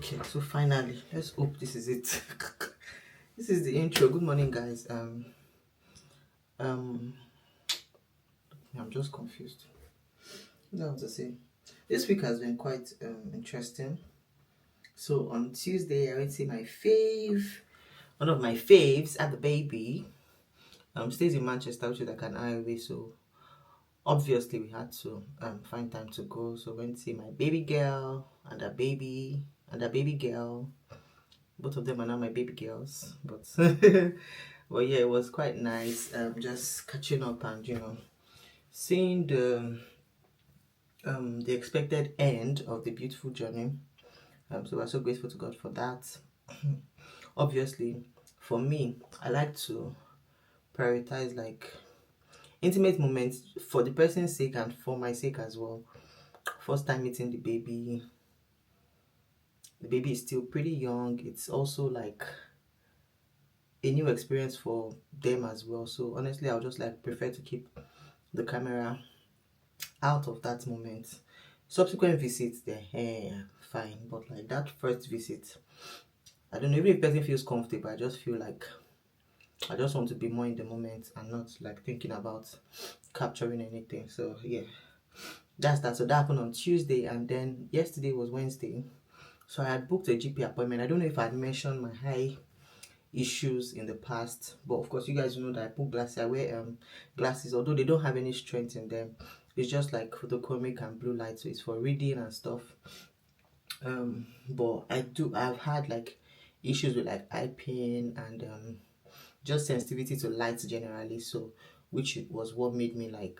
Okay, so finally, let's hope this is it. This is the intro. Good morning, guys. Um, I'm just confused. What do I want to say? This week has been quite interesting. So on Tuesday, I went to see my one of my faves, at the baby. Stays in Manchester, which is like an hour away. So obviously, we had to find time to go. So went to see my baby girl and her baby and her baby girl. Both of them are now my baby girls, but well, yeah, it was quite nice. Just catching up and seeing the expected end of the beautiful journey. So we're so grateful to God for that. Obviously, for me, I like to prioritize like intimate moments for the person's sake and for my sake as well. First time meeting the baby. The baby is still pretty young. It's also like a new experience for them as well. So honestly, I would just like prefer to keep the camera out of that moment. Subsequent visits, they're fine, but like that first visit, I don't know, even if person feels comfortable, I just feel like I just want to be more in the moment and not like thinking about capturing anything. So yeah, that's that. So that happened on Tuesday, and then yesterday was Wednesday. So I had booked a GP appointment. I don't know if I had mentioned my high issues in the past, but of course you guys know that I put glasses. I wear glasses, although they don't have any strength in them. It's just like photochromic and blue light, so it's for reading and stuff. But I've had like issues with like eye pain and just sensitivity to light generally, so which was what made me like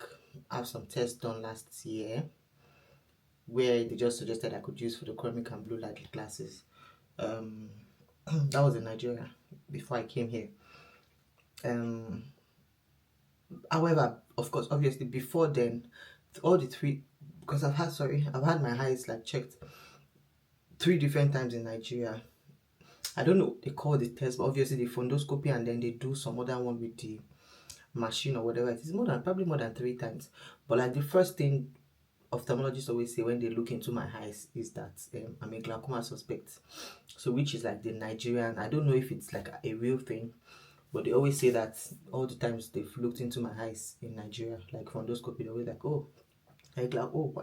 have some tests done last year where they just suggested I could use photochromic and blue light glasses. That was in Nigeria before I came here. However, of course, obviously before then, all the three, because I've had my eyes like checked 3 different times in Nigeria. I don't know they call the test, but obviously the fundoscopy and then they do some other one with the machine or whatever. It is probably more than 3 times. But like the first thing ophthalmologists always say when they look into my eyes is that I'm a glaucoma suspect. So which is like the Nigerian. I don't know if it's like a real thing, but they always say that all the times they've looked into my eyes in Nigeria, like fundoscopy, they're always like, oh,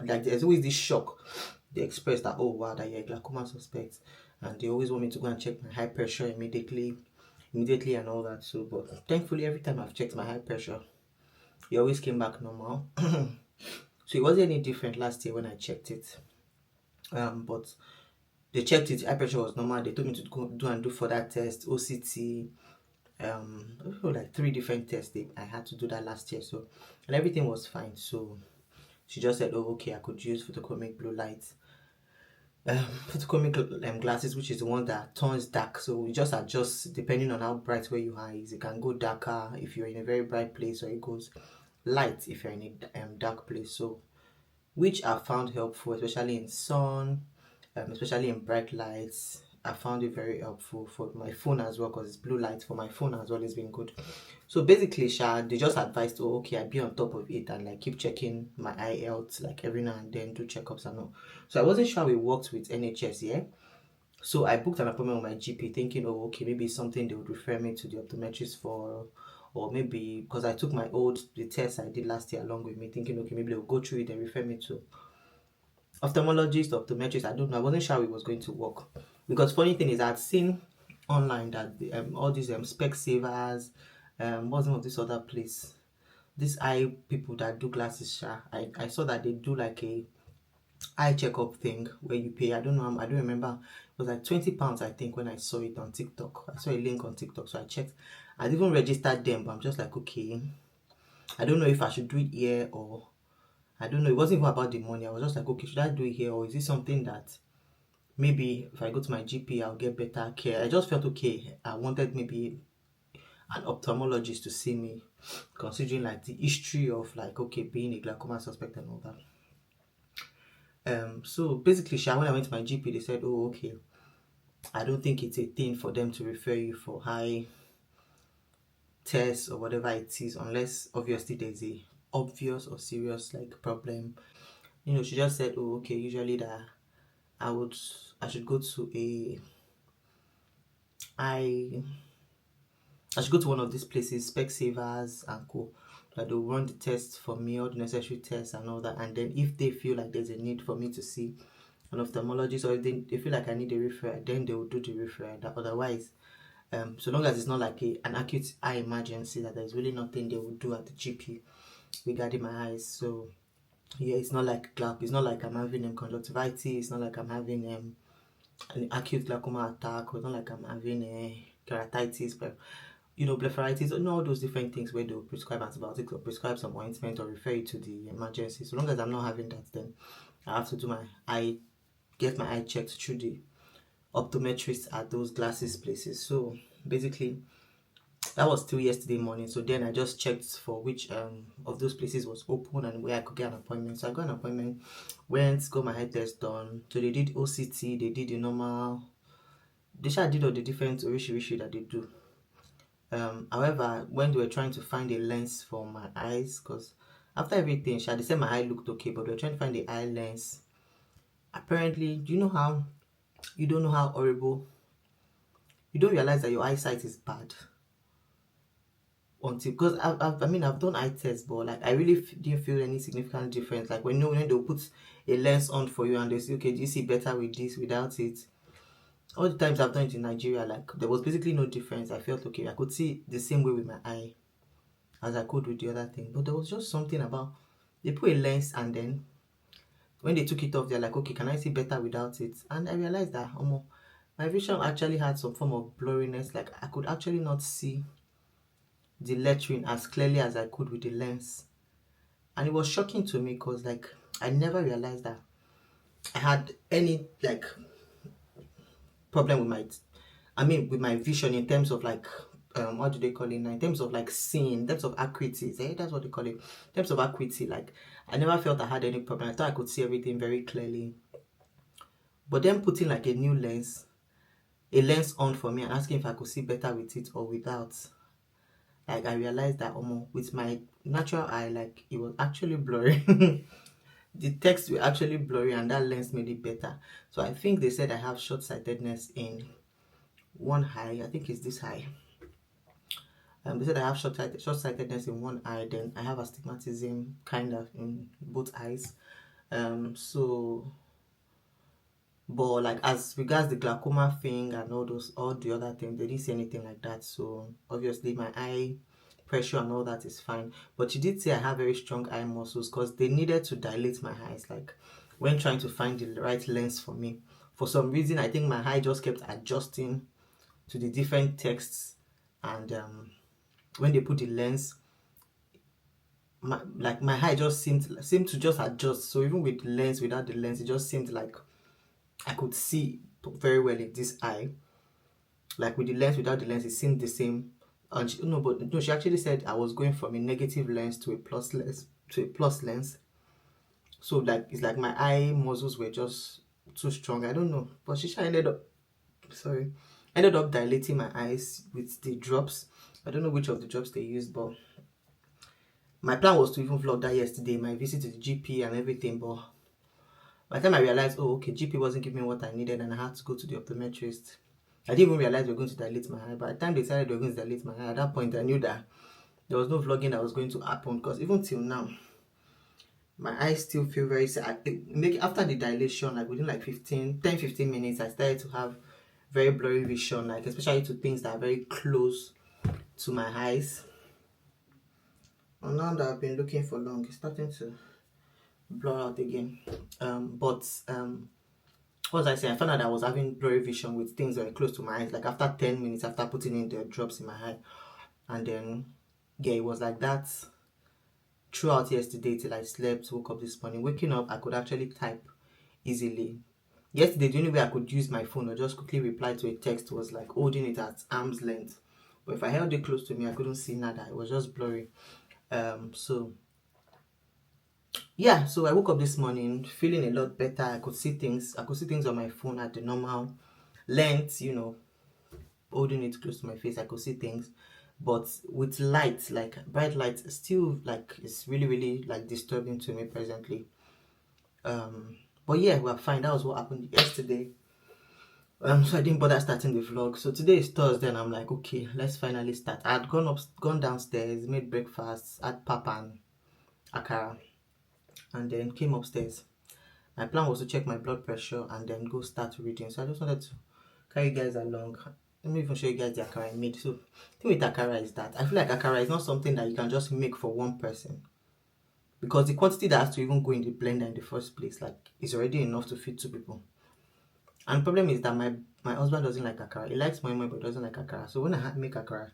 like there's always this shock. They express that, oh wow, that you're a glaucoma suspect, and they always want me to go and check my high pressure immediately and all that. So, but thankfully, every time I've checked my high pressure, it always came back normal. So it wasn't any different last year when I checked it. But they checked it, high pressure was normal. They told me to go do further test, OCT, like 3 different tests. I had to do that last year, so and everything was fine. So she just said, oh okay, I could use photochromic blue light, photochromic glasses, which is the one that turns dark. So we just adjust depending on how bright where you are is. It can go darker if you're in a very bright place, or it goes light if you're in a dark place. So which I found helpful, especially in sun, especially in bright lights. I found it very helpful for my phone as well, because it's blue light for my phone as well. It's been good. So basically, they just advised, oh okay, I be on top of it and like keep checking my eye health like every now and then, do checkups and all. So I wasn't sure we worked with NHS, yeah. So I booked an appointment with my GP thinking, oh okay, maybe it's something they would refer me to the optometrist for, or maybe because I took the test I did last year along with me, thinking okay, maybe they'll go through it and refer me to ophthalmologist, optometrist. I don't know. I wasn't sure it was going to work, because funny thing is I'd seen online that all these Specsavers, what's the name of this other place? This eye people that do glasses. I saw that they do like a eye checkup thing where you pay. I don't know. I don't remember. It was like £20, I think, when I saw it on TikTok. I saw a link on TikTok, so I checked. I'd even registered them, but I'm just like, okay, I don't know if I should do it here, or I don't know. It wasn't even about the money. I was just like, okay, should I do it here, or is it something that maybe if I go to my GP, I'll get better care? I just felt okay. I wanted maybe an ophthalmologist to see me, considering like the history of like, okay, being a glaucoma suspect and all that. So basically, when I went to my GP, they said, oh, okay, I don't think it's a thing for them to refer you for high tests or whatever it is, unless obviously there's a obvious or serious like problem. She just said, oh okay, usually that I would I should go to a I I should go to one of these places, Specsavers and Co. That they'll run the tests for me, all the necessary tests and all that. And then if they feel like there's a need for me to see an ophthalmologist, or if they feel like I need a referral, then they will do the referral. That otherwise, so long as it's not like an acute eye emergency, that there's really nothing they will do at the GP regarding my eyes. So yeah, it's not like it's not like I'm having conjunctivitis. It's not like I'm having an acute glaucoma attack, or it's not like I'm having keratitis, but blepharitis, and all those different things where they'll prescribe antibiotics or prescribe some ointment or refer you to the emergency. So long as I'm not having that, then I have to get my eye checked through the optometrist at those glasses places. So basically, that was still yesterday morning. So then I just checked for which of those places was open and where I could get an appointment. So I got an appointment, got my eye test done. So they did OCT, they did the normal, they did all the different issue that they do. However, when they were trying to find a lens for my eyes, because after everything, they said my eye looked okay, but they were trying to find the eye lens. Apparently, do you know how you don't know how horrible, you don't realize that your eyesight is bad until, because I've done eye tests, but like I really didn't feel any significant difference. Like when they'll put a lens on for you and they say, okay, do you see better with this, without it? All the times I've done it in Nigeria, like there was basically no difference. I felt okay. I could see the same way with my eye as I could with the other thing. But there was just something about, they put a lens and then when they took it off, they're like, okay, can I see better without it? And I realized that my vision actually had some form of blurriness. Like I could actually not see the lettering as clearly as I could with the lens. And it was shocking to me because like I never realized that I had any like problem with my vision in terms of like what do they call it now? In terms of like seeing, in terms of acuity, that's what they call it. In terms of acuity, like I never felt I had any problem. I thought I could see everything very clearly. But then putting like a lens on for me and asking if I could see better with it or without, like I realized that with my natural eye, like it was actually blurry. The text were actually blurry and that lens made it better. So I think they said I have short-sightedness in one eye. I think it's this eye. They said I have short-sightedness in one eye, then I have astigmatism kind of in both eyes. But like as regards the glaucoma thing and all the other things, they didn't say anything like that. So obviously my eye pressure and all that is fine. But she did say I have very strong eye muscles because they needed to dilate my eyes, like when trying to find the right lens for me. For some reason, I think my eye just kept adjusting to the different texts, and when they put the lens, my eye just seemed to just adjust. So even with the lens, without the lens, it just seemed like I could see very well in this eye. Like with the lens, without the lens, it seemed the same. And she actually said I was going from a negative lens to a plus lens. So like it's like my eye muscles were just too strong. I don't know, but she ended up dilating my eyes with the drops. I don't know which of the drops they used, but my plan was to even vlog that yesterday, my visit to the GP and everything. But by the time I realized, oh okay, GP wasn't giving me what I needed and I had to go to the optometrist, I didn't even realize they were going to dilate my eye. By the time they decided they were going to dilate my eye, at that point I knew that there was no vlogging that was going to happen, because even till now, my eyes still feel very sad. After the dilation, like within like 15 minutes, I started to have very blurry vision, like especially to things that are very close to my eyes. And now that I've been looking for long, it's starting to blur out again. What was I saying? I found out I was having blurry vision with things that were close to my eyes, like after 10 minutes after putting in the drops in my eye. And then yeah, it was like that throughout yesterday till I slept, woke up this morning. Waking up, I could actually type easily. Yesterday, the only way I could use my phone or just quickly reply to a text was like holding it at arm's length. But if I held it close to me, I couldn't see nada. It was just blurry. So yeah, so I woke up this morning feeling a lot better. I could see things on my phone at the normal length, holding it close to my face. I could see things, but with light, like bright light, still like it's really, really like disturbing to me presently. But yeah, we're fine. That was what happened yesterday. So I didn't bother starting the vlog. So today is Thursday, and I'm like, okay, let's finally start. I had gone downstairs, made breakfast, had pap and akara, and then came upstairs. My plan was to check my blood pressure and then go start reading. So I just wanted to carry you guys along. Let me even show you guys the akara I made. So the thing with akara is that I feel like akara is not something that you can just make for one person, because the quantity that has to even go in the blender in the first place, like, is already enough to feed two people. And the problem is that my husband doesn't like akara. He likes moi moi but doesn't like akara. So when I make akara,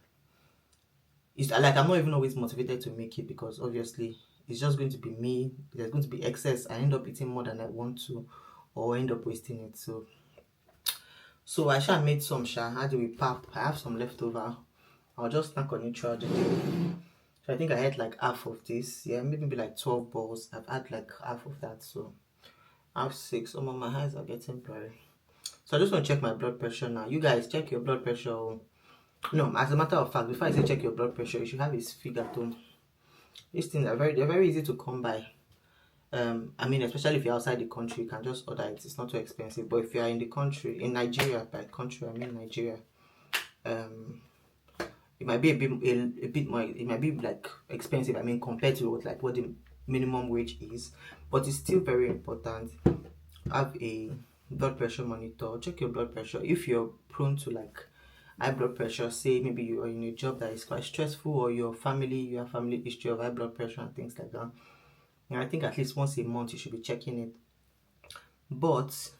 it's like I'm not even always motivated to make it, because obviously it's just going to be me. There's going to be excess. I end up eating more than I want to, or end up wasting it. So I sha made some had it with pap. I have some leftover. I'll just snack on it throughout the day. So I think I had like half of this. Yeah, maybe like 12 balls. I've had like half of that. So I have 6. Some of my eyes are getting blurry. So I just want to check my blood pressure now. You guys check your blood pressure. No, as a matter of fact, before I say check your blood pressure, you should have his figure at home. These things are very easy to come by. I mean, especially if you're outside the country, you can just order it. It's not too expensive. But if you are in the country, in Nigeria, by country I mean Nigeria, um, it might be a bit more. It might be like expensive. I mean, compared to what the minimum wage is, but it's still very important. Have a blood pressure monitor. Check your blood pressure. If you're prone to like high blood pressure, say maybe you are in a job that is quite stressful, or you have family history of high blood pressure and things like that. And I think at least once a month you should be checking it. But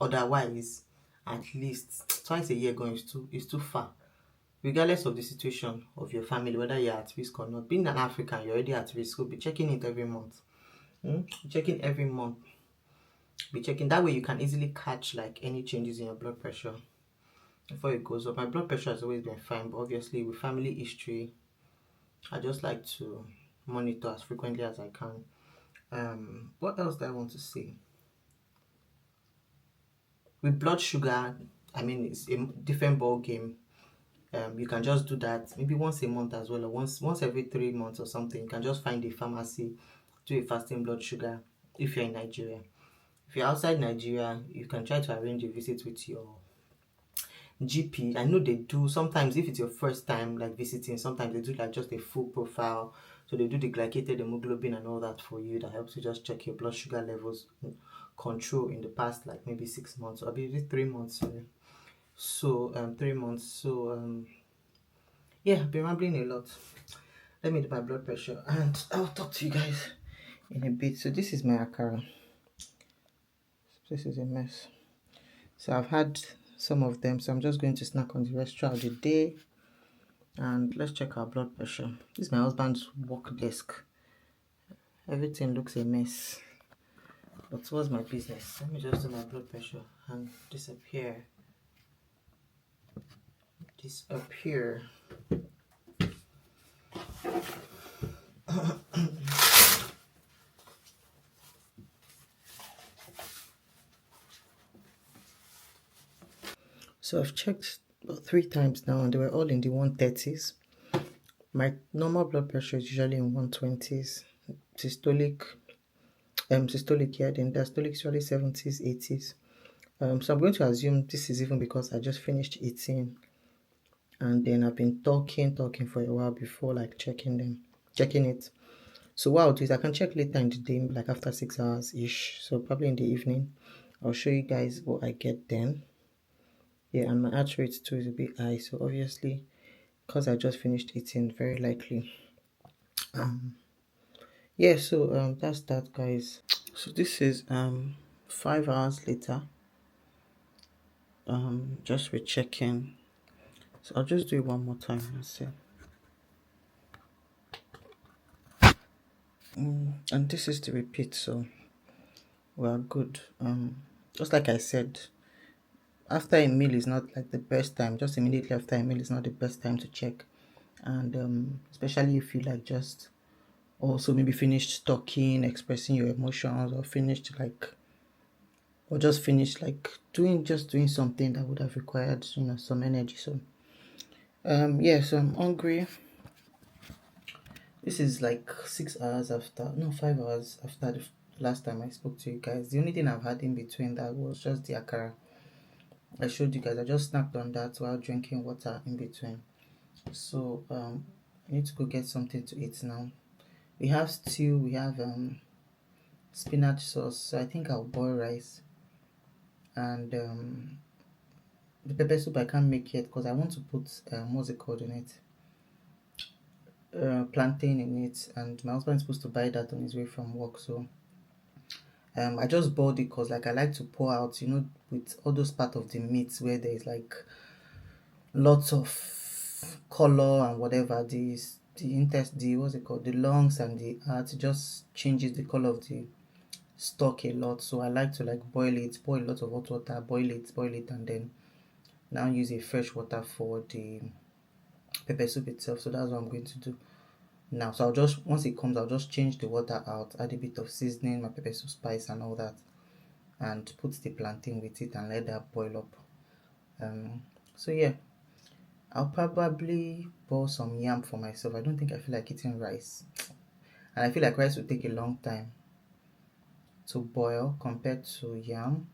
otherwise, at least twice a year going is too far. Regardless of the situation of your family, whether you're at risk or not. Being an African, you're already at risk. So be checking it every month. Checking every month. Be checking. That way you can easily catch like any changes in your blood pressure before it goes up. My blood pressure has always been fine, but obviously with family history, I just like to monitor as frequently as I can. What else do I want to say? With blood sugar, I mean, it's a different ball game. You can just do that maybe once a month as well, or once every 3 months or something. You can just find a pharmacy, do a fasting blood sugar if you're in Nigeria. If you're outside Nigeria, you can try to arrange a visit with your GP. I know they do sometimes. If it's your first time like visiting, sometimes they do like just a full profile. So they do the glycated hemoglobin and all that for you. That helps you just check your blood sugar levels control in the past like maybe 6 months, or maybe 3 months. Sorry. So 3 months. So yeah, I've been rambling a lot. Let me do my blood pressure and I'll talk to you guys in a bit. So this is my akara. This is a mess. So I've had some of them, so I'm just going to snack on the rest throughout the day. And let's check our blood pressure. This is my husband's work desk. Everything looks a mess, but what's my business? Let me just do my blood pressure and disappear. So I've checked about 3 times now, and they were all in the 130s. My normal blood pressure is usually in 120s. Systolic, yeah, then diastolic is usually 70s, 80s. So I'm going to assume this is even because I just finished eating, and then I've been talking for a while before like checking it. So what I'll do is I can check later in the day, like after 6 hours ish. So probably in the evening, I'll show you guys what I get then. Yeah, and my heart rate too is a bit high. So obviously, because I just finished eating, very likely. Yeah. So that's that, guys. So this is 5 hours later. Just rechecking. So I'll just do it one more time and see. And this is the repeat, so we're good. Just like I said, after a meal is not like the best time. Just immediately after a meal is not the best time to check, and especially if you like just also maybe finished talking, expressing your emotions, or just finished like doing something that would have required some energy. So yeah, so I'm hungry. This is like 6 hours after, no, 5 hours after last time I spoke to you guys. The only thing I've had in between that was just the akara I showed you guys. I just snacked on that while drinking water in between. So I need to go get something to eat now. We have stew, we have spinach sauce, so I think I'll boil rice. And the pepper soup I can't make yet because I want to put what's it called in it, plantain in it, and my husband's supposed to buy that on his way from work. So I just boiled it because like I like to pour out, with all those part of the meat where there is like lots of color and whatever, the what's it called, the lungs and the heart, just changes the color of the stock a lot. So I like to like boil a lot of hot water, boil it, and then now use a fresh water for the pepper soup itself. So that's what I'm going to do now. So I'll just, once it comes, I'll just change the water out, add a bit of seasoning, my pepper soup spice and all that, and put the plantain with it and let that boil up. So yeah, I'll probably boil some yam for myself. I don't think I feel like eating rice, and I feel like rice will take a long time to boil compared to yam.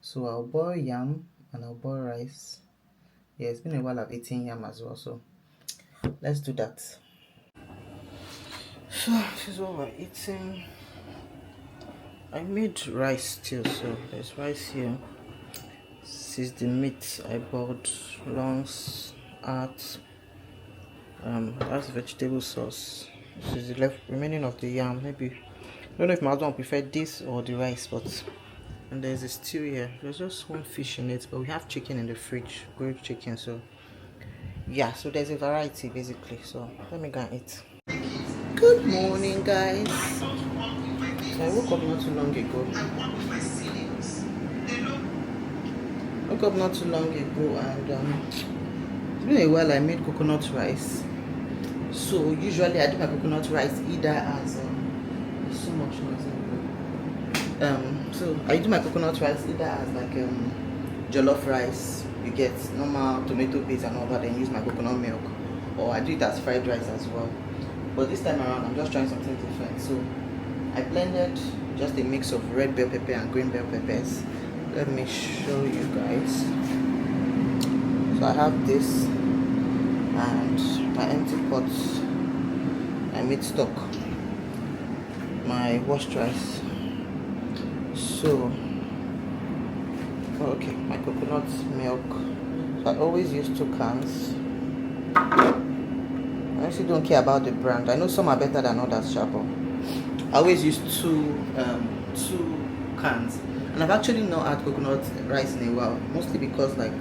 So I'll boil yam and I'll boil rice. Yeah, it's been a while I've eaten yam as well, so let's do that. So this is what we're eating. I made rice still, so there's rice here. This is the meat I bought, lungs, heart. That's vegetable sauce. This is the remaining of the yam. Maybe I don't know if my husband preferred this or the rice, but and there's a stew here. There's just one fish in it, but we have chicken in the fridge, grilled chicken. So yeah, so there's a variety basically. So let me go and eat. Good morning, guys. So I woke up not too long ago. And it's been a while. I made coconut rice. So usually I do my coconut rice either as so much noise. So I do my coconut rice either as like jollof rice. You get normal tomato paste and all that, and use my coconut milk, or I do it as fried rice as well. But this time around, I'm just trying something different. So I blended just a mix of red bell pepper and green bell peppers. Let me show you guys. So I have this and my empty pots. I made stock, my washed rice. So okay, my coconut milk. So I always use 2 cans. I actually don't care about the brand. I know some are better than others, but I always use two cans. And I've actually not had coconut rice in a while, mostly because like,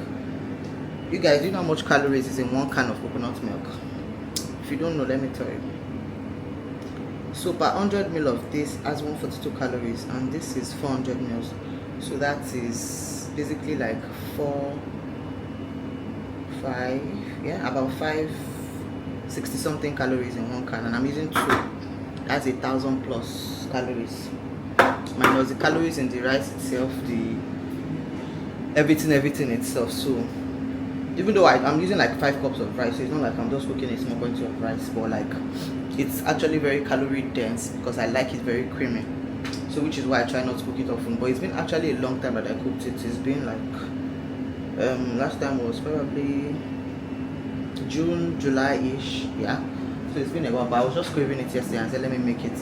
you guys, do you know how much calories is in 1 can of coconut milk? If you don't know, let me tell you. So per 100 ml of this has 142 calories, and this is 400 ml. So that is basically like about 560 something calories in 1 can, and I'm using 2. That's 1,000 plus calories. Minus the calories in the rice itself, the everything itself. So even though I'm using like 5 cups of rice, so it's not like I'm just cooking a small quantity of rice, but like it's actually very calorie dense because I like it very creamy. So which is why I try not to cook it often. But it's been actually a long time that I cooked it. It's been like last time was probably June, July-ish, yeah. So it's been a while, but I was just craving it yesterday and said let me make it.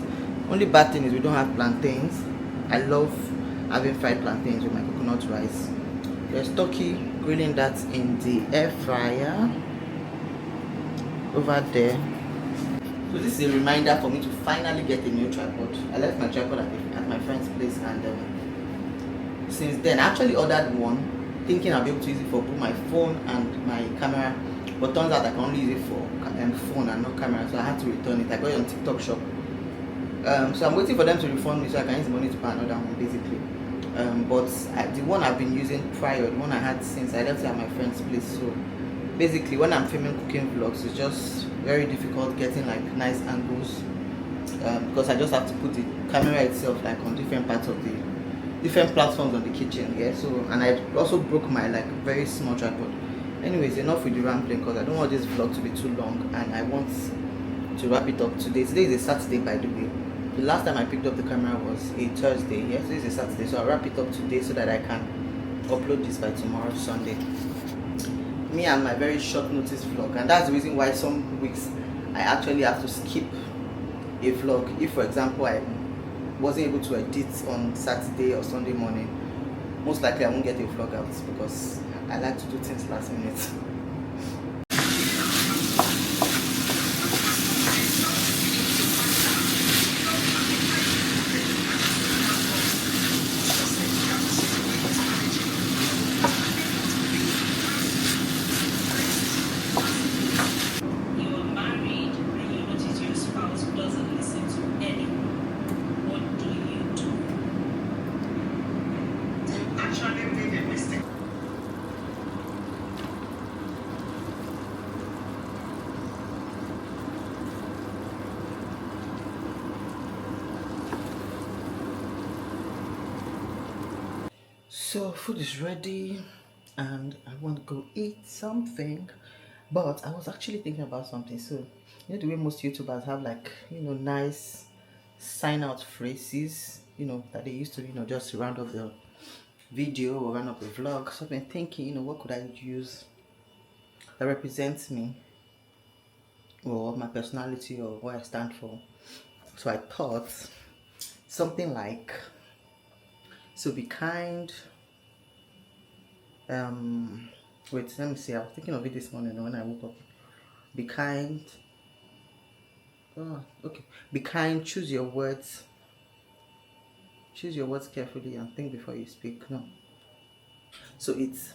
Only bad thing is we don't have plantains. I love having fried plantains with my coconut rice. There's turkey, grilling that in the air fryer over there. So this is a reminder for me to finally get a new tripod. I left my tripod at my friend's place, and since then I actually ordered one, thinking I'll be able to use it for both my phone and my camera, but turns out I can only use it for phone and not camera, so I had to return it. I got it on TikTok shop. So I'm waiting for them to refund me so I can use the money to buy another one basically. But the one I've been using prior, the one I had since I left it at my friend's place, so basically when I'm filming cooking vlogs, it's just very difficult getting like nice angles, because I just have to put the camera itself like on different parts of the different platforms on the kitchen. Yeah, so, and I also broke my like very small tripod. Anyways, enough with the rambling because I don't want this vlog to be too long and I want to wrap it up today. Today is a Saturday, by the way. The last time I picked up the camera was a Thursday. Yes, this is a Saturday, so I'll wrap it up today so that I can upload this by tomorrow, Sunday. Me and my very short notice vlog, and that's the reason why some weeks I actually have to skip a vlog. If, for example, I wasn't able to edit on Saturday or Sunday morning, most likely I won't get a vlog out because I like to do things last minute. So food is ready and I want to go eat something, but I was actually thinking about something. So you know the way most YouTubers have, like, nice sign out phrases, that they used to, just round up the video or round up the vlog. So I've been thinking, what could I use that represents me or my personality or what I stand for. So I thought something like, so be kind. Wait, let me see. I was thinking of it this morning when I woke up. Be kind. Oh, okay. Be kind. Choose your words. Choose your words carefully and think before you speak. No. So it's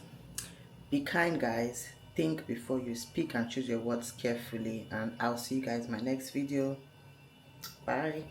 be kind, guys. Think before you speak and choose your words carefully. And I'll see you guys in my next video. Bye.